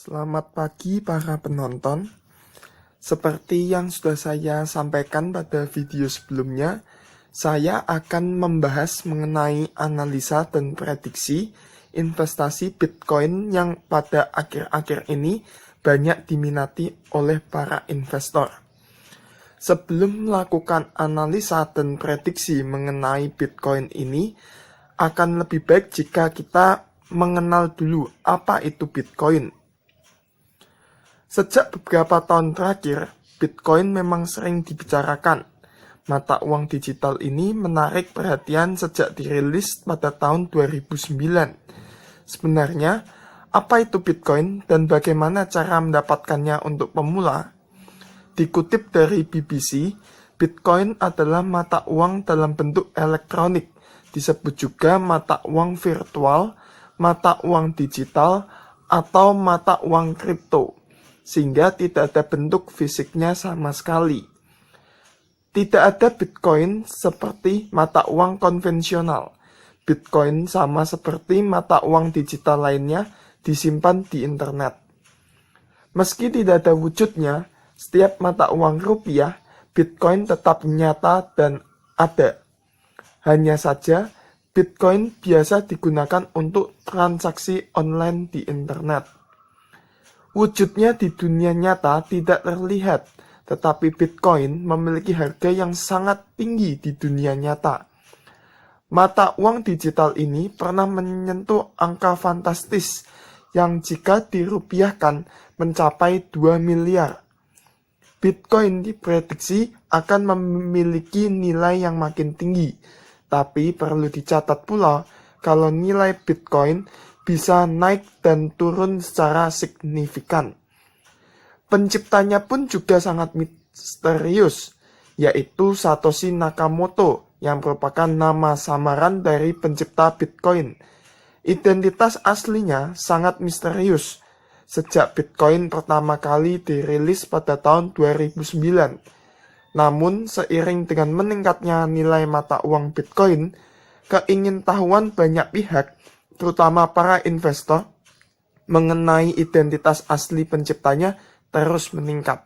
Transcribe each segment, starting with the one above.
Selamat pagi para penonton. Seperti yang sudah saya sampaikan pada video sebelumnya, saya akan membahas mengenai analisa dan prediksi investasi Bitcoin yang pada akhir-akhir ini banyak diminati oleh para investor. Sebelum melakukan analisa dan prediksi mengenai Bitcoin ini, akan lebih baik jika kita mengenal dulu apa itu Bitcoin. Sejak beberapa tahun terakhir, Bitcoin memang sering dibicarakan. Mata uang digital ini menarik perhatian sejak dirilis pada tahun 2009. Sebenarnya, apa itu Bitcoin dan bagaimana cara mendapatkannya untuk pemula? Dikutip dari BBC, Bitcoin adalah mata uang dalam bentuk elektronik, disebut juga mata uang virtual, mata uang digital, atau mata uang kripto, sehingga tidak ada bentuk fisiknya sama sekali. Tidak ada Bitcoin seperti mata uang konvensional. Bitcoin sama seperti mata uang digital lainnya disimpan di internet. Meski tidak ada wujudnya, setiap mata uang rupiah, Bitcoin tetap nyata dan ada. Hanya saja, Bitcoin biasa digunakan untuk transaksi online di internet. Wujudnya di dunia nyata tidak terlihat, tetapi Bitcoin memiliki harga yang sangat tinggi di dunia nyata. Mata uang digital ini pernah menyentuh angka fantastis yang jika dirupiahkan mencapai 2 miliar. Bitcoin diprediksi akan memiliki nilai yang makin tinggi, tapi perlu dicatat pula kalau nilai Bitcoin bisa naik dan turun secara signifikan. Penciptanya pun juga sangat misterius, yaitu Satoshi Nakamoto yang merupakan nama samaran dari pencipta Bitcoin. Identitas aslinya sangat misterius sejak Bitcoin pertama kali dirilis pada tahun 2009. Namun, seiring dengan meningkatnya nilai mata uang Bitcoin, keingintahuan banyak pihak, terutama para investor, mengenai identitas asli penciptanya terus meningkat.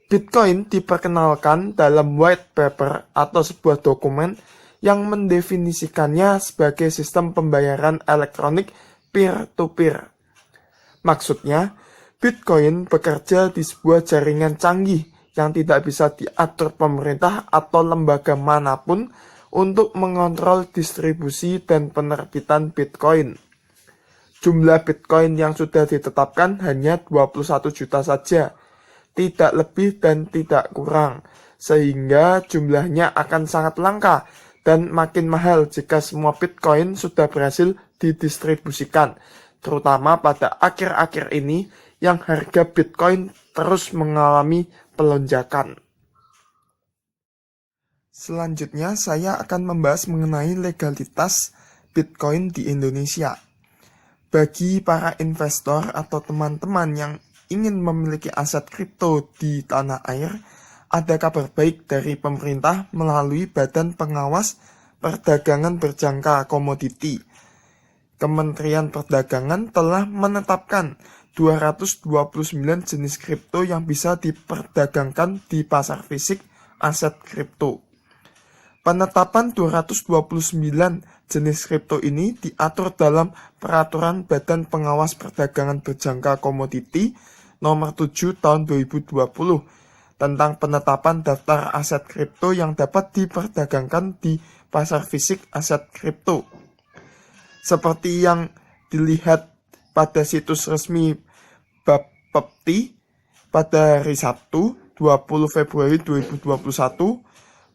Bitcoin diperkenalkan dalam white paper atau sebuah dokumen yang mendefinisikannya sebagai sistem pembayaran elektronik peer-to-peer. Maksudnya, Bitcoin bekerja di sebuah jaringan canggih yang tidak bisa diatur pemerintah atau lembaga manapun untuk mengontrol distribusi dan penerbitan Bitcoin. Jumlah Bitcoin yang sudah ditetapkan hanya 21 juta saja, tidak lebih dan tidak kurang, sehingga jumlahnya akan sangat langka dan makin mahal jika semua Bitcoin sudah berhasil didistribusikan, terutama pada akhir-akhir ini yang harga Bitcoin terus mengalami pelonjakan. Selanjutnya, saya akan membahas mengenai legalitas Bitcoin di Indonesia. Bagi para investor atau teman-teman yang ingin memiliki aset kripto di tanah air, ada kabar baik dari pemerintah melalui Badan Pengawas Perdagangan Berjangka Komoditi. Kementerian Perdagangan telah menetapkan 229 jenis kripto yang bisa diperdagangkan di pasar fisik aset kripto. Penetapan 229 jenis kripto ini diatur dalam Peraturan Badan Pengawas Perdagangan Berjangka Komoditi Nomor 7 Tahun 2020 tentang penetapan daftar aset kripto yang dapat diperdagangkan di pasar fisik aset kripto. Seperti yang dilihat pada situs resmi Bapepti pada hari Sabtu 20 Februari 2021,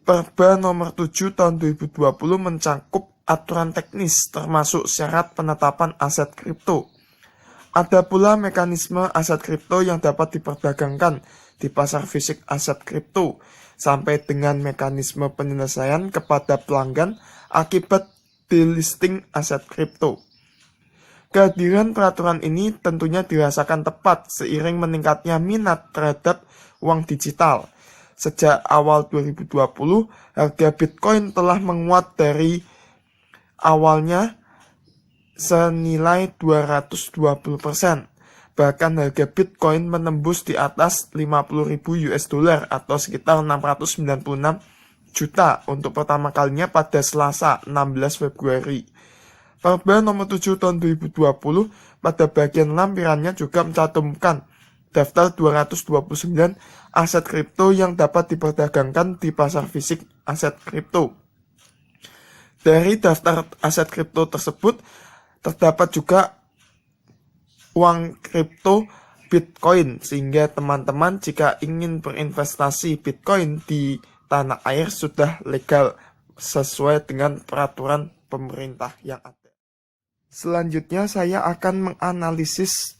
Perba nomor 7 tahun 2020 mencakup aturan teknis termasuk syarat penetapan aset kripto. Ada pula mekanisme aset kripto yang dapat diperdagangkan di pasar fisik aset kripto, sampai dengan mekanisme penyelesaian kepada pelanggan akibat delisting aset kripto. Kehadiran peraturan ini tentunya dirasakan tepat seiring meningkatnya minat terhadap uang digital. Sejak awal 2020, harga Bitcoin telah menguat dari awalnya senilai 220%. Bahkan harga Bitcoin menembus di atas 50.000 US dollar atau sekitar 696 juta untuk pertama kalinya pada Selasa 16 Februari. Perba nomor 7 tahun 2020 pada bagian lampirannya juga mencantumkan daftar 229 aset kripto yang dapat diperdagangkan di pasar fisik aset kripto. Dari daftar aset kripto tersebut terdapat juga uang kripto Bitcoin, sehingga teman-teman jika ingin berinvestasi Bitcoin di tanah air sudah legal sesuai dengan peraturan pemerintah yang ada. Selanjutnya saya akan menganalisis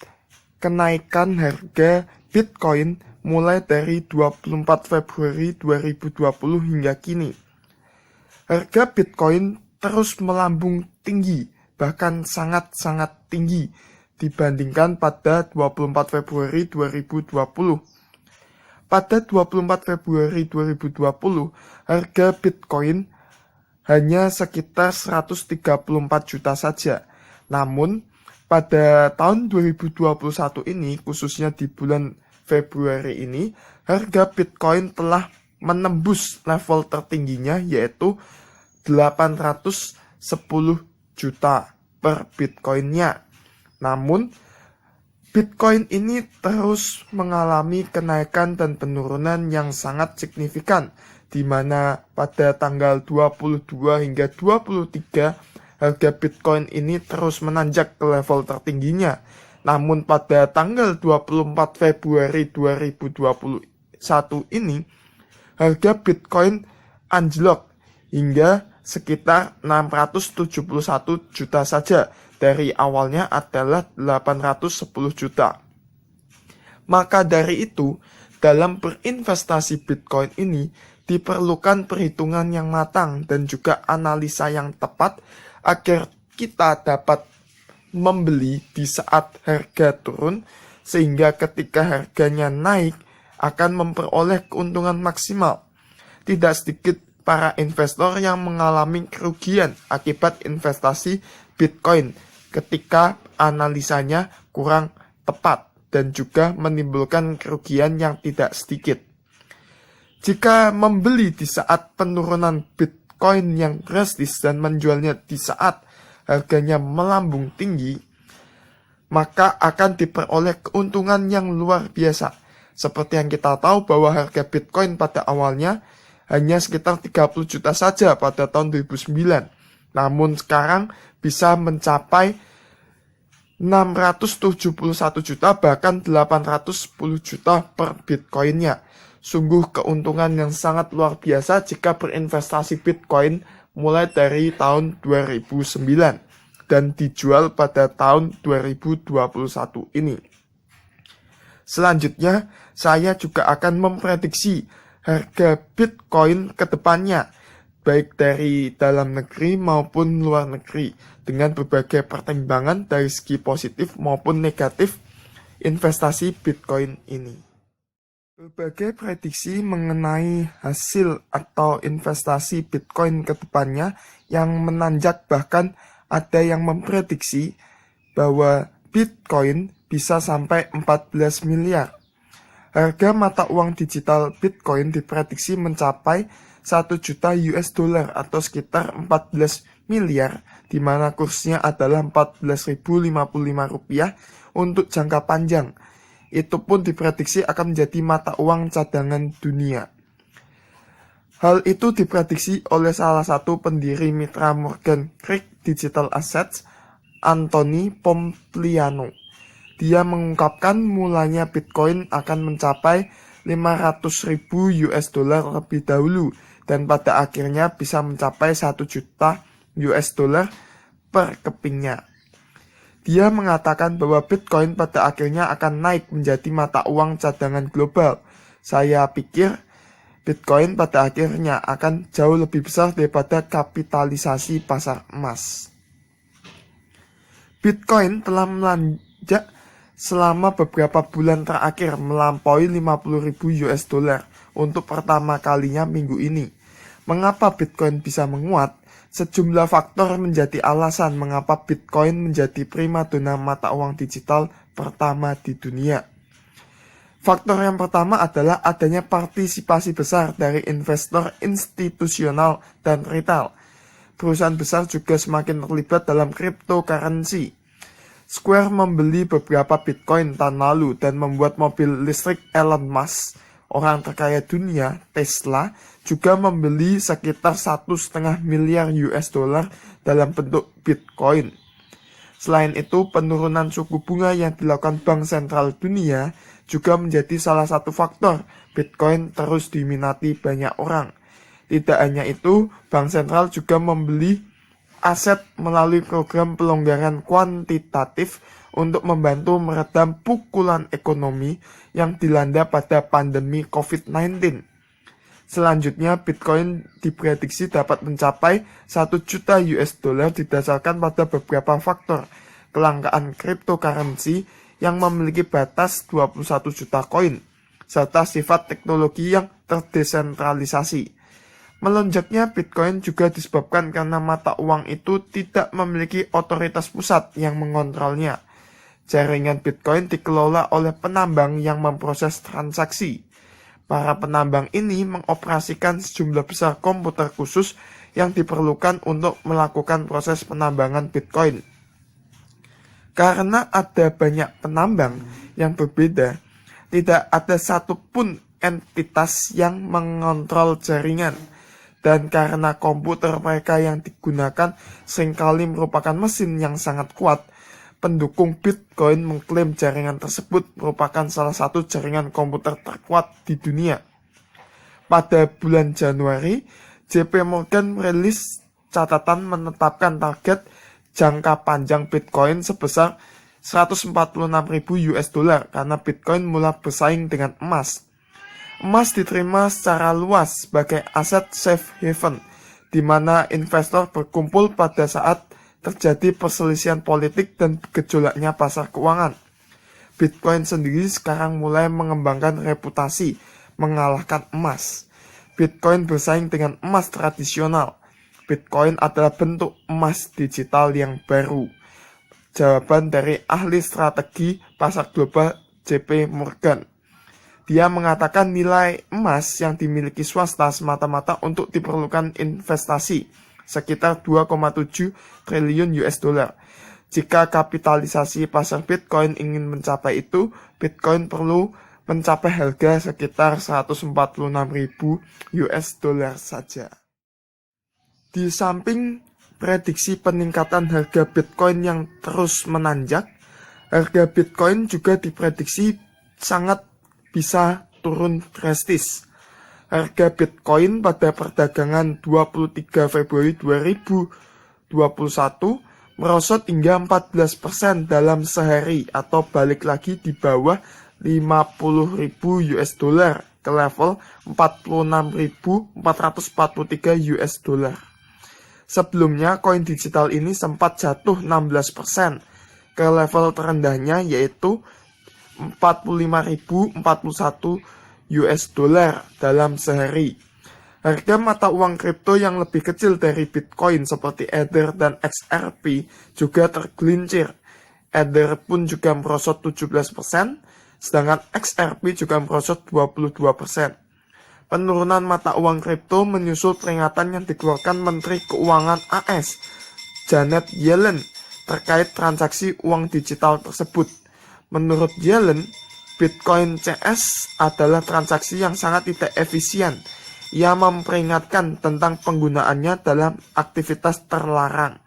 kenaikan harga Bitcoin mulai dari 24 Februari 2020 hingga kini. Harga Bitcoin terus melambung tinggi, bahkan sangat-sangat tinggi dibandingkan pada 24 Februari 2020. Pada 24 Februari 2020, harga Bitcoin hanya sekitar 134 juta saja. Namun, pada tahun 2021 ini, khususnya di bulan Februari ini, harga Bitcoin telah menembus level tertingginya yaitu 810 juta per Bitcoinnya. Namun, Bitcoin ini terus mengalami kenaikan dan penurunan yang sangat signifikan, di mana pada tanggal 22 hingga 23 harga Bitcoin ini terus menanjak ke level tertingginya. Namun pada tanggal 24 Februari 2021 ini, harga Bitcoin anjlok hingga sekitar 671 juta saja. Dari awalnya adalah 810 juta. Maka dari itu, dalam berinvestasi Bitcoin ini diperlukan perhitungan yang matang dan juga analisa yang tepat agar kita dapat membeli di saat harga turun, sehingga ketika harganya naik akan memperoleh keuntungan maksimal. Tidak sedikit para investor yang mengalami kerugian akibat investasi Bitcoin ketika analisanya kurang tepat dan juga menimbulkan kerugian yang tidak sedikit. Jika membeli di saat penurunan Bitcoin yang drastis dan menjualnya di saat harganya melambung tinggi, maka akan diperoleh keuntungan yang luar biasa. Seperti yang kita tahu bahwa harga Bitcoin pada awalnya hanya sekitar 30 juta saja pada tahun 2009. Namun sekarang bisa mencapai 671 juta bahkan 810 juta per Bitcoinnya. Sungguh keuntungan yang sangat luar biasa jika berinvestasi Bitcoin mulai dari tahun 2009 dan dijual pada tahun 2021 ini. Selanjutnya, saya juga akan memprediksi harga Bitcoin ke depannya, baik dari dalam negeri maupun luar negeri, dengan berbagai pertimbangan dari segi positif maupun negatif investasi Bitcoin ini. Berbagai prediksi mengenai hasil atau investasi Bitcoin ke depannya yang menanjak, bahkan ada yang memprediksi bahwa Bitcoin bisa sampai 14 miliar. Harga mata uang digital Bitcoin diprediksi mencapai 1 juta US dollar atau sekitar 14 miliar, di mana kursnya adalah 14.055 rupiah untuk jangka panjang. Itu pun diprediksi akan menjadi mata uang cadangan dunia. Hal itu diprediksi oleh salah satu pendiri mitra Morgan Creek Digital Assets, Anthony Pompliano. Dia mengungkapkan mulanya Bitcoin akan mencapai 500.000 US dollar lebih dahulu dan pada akhirnya bisa mencapai 1 juta US dollar per kepingnya. Dia mengatakan bahwa Bitcoin pada akhirnya akan naik menjadi mata uang cadangan global. Saya pikir Bitcoin pada akhirnya akan jauh lebih besar daripada kapitalisasi pasar emas. Bitcoin telah melonjak selama beberapa bulan terakhir, melampaui 50.000 US dollar untuk pertama kalinya minggu ini. Mengapa Bitcoin bisa menguat? Sejumlah faktor menjadi alasan mengapa Bitcoin menjadi primadona mata uang digital pertama di dunia. Faktor yang pertama adalah adanya partisipasi besar dari investor institusional dan retail. Perusahaan besar juga semakin terlibat dalam cryptocurrency. Square membeli beberapa Bitcoin tahun lalu dan membuat mobil listrik Elon Musk, orang terkaya dunia, Tesla, juga membeli sekitar 1,5 miliar US dollar dalam bentuk Bitcoin. Selain itu, penurunan suku bunga yang dilakukan Bank Sentral Dunia juga menjadi salah satu faktor Bitcoin terus diminati banyak orang. Tidak hanya itu, Bank Sentral juga membeli aset melalui program pelonggaran kuantitatif untuk membantu meredam pukulan ekonomi yang dilanda pada pandemi COVID-19. Selanjutnya, Bitcoin diprediksi dapat mencapai 1 juta US dollar didasarkan pada beberapa faktor. Kelangkaan cryptocurrency yang memiliki batas 21 juta koin, serta sifat teknologi yang terdesentralisasi. Melonjaknya Bitcoin juga disebabkan karena mata uang itu tidak memiliki otoritas pusat yang mengontrolnya. Jaringan Bitcoin dikelola oleh penambang yang memproses transaksi. Para penambang ini mengoperasikan sejumlah besar komputer khusus yang diperlukan untuk melakukan proses penambangan Bitcoin. Karena ada banyak penambang yang berbeda, tidak ada satupun entitas yang mengontrol jaringan. Dan karena komputer mereka yang digunakan seringkali merupakan mesin yang sangat kuat, pendukung Bitcoin mengklaim jaringan tersebut merupakan salah satu jaringan komputer terkuat di dunia. Pada bulan Januari, JP Morgan merilis catatan menetapkan target jangka panjang Bitcoin sebesar 146.000 US dollar karena Bitcoin mulai bersaing dengan emas. Emas diterima secara luas sebagai aset safe haven, di mana investor berkumpul pada saat terjadi perselisihan politik dan gejolaknya pasar keuangan. Bitcoin sendiri sekarang mulai mengembangkan reputasi mengalahkan emas. Bitcoin bersaing dengan emas tradisional. Bitcoin adalah bentuk emas digital yang baru. Jawaban dari ahli strategi pasar global JP Morgan. Dia mengatakan nilai emas yang dimiliki swasta semata-mata untuk diperlukan investasi, sekitar 2,7 triliun US dollar. Jika kapitalisasi pasar Bitcoin ingin mencapai itu, Bitcoin perlu mencapai harga sekitar 146.000 US dollar saja. Di samping prediksi peningkatan harga Bitcoin yang terus menanjak, harga Bitcoin juga diprediksi sangat bisa turun drastis. Harga Bitcoin pada perdagangan 23 Februari 2021 merosot hingga 14% dalam sehari atau balik lagi di bawah 50.000 US dollar ke level 46.443 US dollar. Sebelumnya, koin digital ini sempat jatuh 16% ke level terendahnya yaitu 45.041 US dollar dalam sehari. Harga mata uang kripto yang lebih kecil dari Bitcoin seperti Ether dan XRP juga tergelincir. Ether pun juga merosot 17%, sedangkan XRP juga merosot 22%. Penurunan mata uang kripto menyusul peringatan yang dikeluarkan Menteri Keuangan AS, Janet Yellen, terkait transaksi uang digital tersebut. Menurut Yellen, Bitcoin CS adalah transaksi yang sangat tidak efisien. Ia memperingatkan tentang penggunaannya dalam aktivitas terlarang.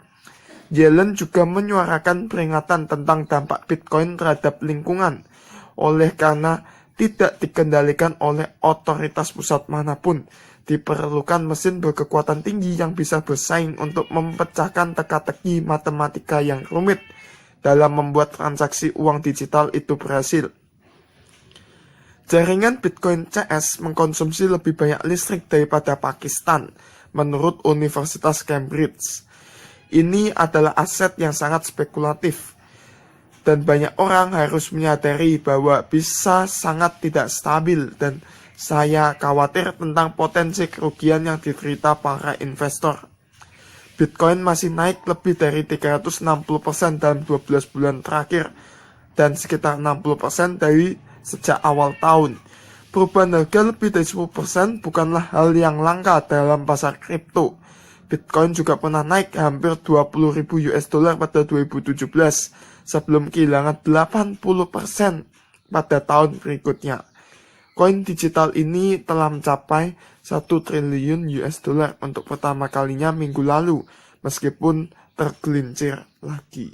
Yellen juga menyuarakan peringatan tentang dampak Bitcoin terhadap lingkungan, oleh karena tidak dikendalikan oleh otoritas pusat manapun. Diperlukan mesin berkekuatan tinggi yang bisa bersaing untuk memecahkan teka-teki matematika yang rumit dalam membuat transaksi uang digital itu berhasil. Jaringan Bitcoin CS mengkonsumsi lebih banyak listrik daripada Pakistan, menurut Universitas Cambridge. Ini adalah aset yang sangat spekulatif. Dan banyak orang harus menyadari bahwa bisa sangat tidak stabil dan saya khawatir tentang potensi kerugian yang diderita para investor. Bitcoin masih naik lebih dari 360% dalam 12 bulan terakhir dan sekitar 60% dari sejak awal tahun. Perubahan harga lebih dari 10% bukanlah hal yang langka dalam pasar kripto. Bitcoin juga pernah naik hampir 20.000 US dollar pada 2017 sebelum kehilangan 80% pada tahun berikutnya. Koin digital ini telah mencapai 1 triliun US dollar untuk pertama kalinya minggu lalu, meskipun tergelincir lagi.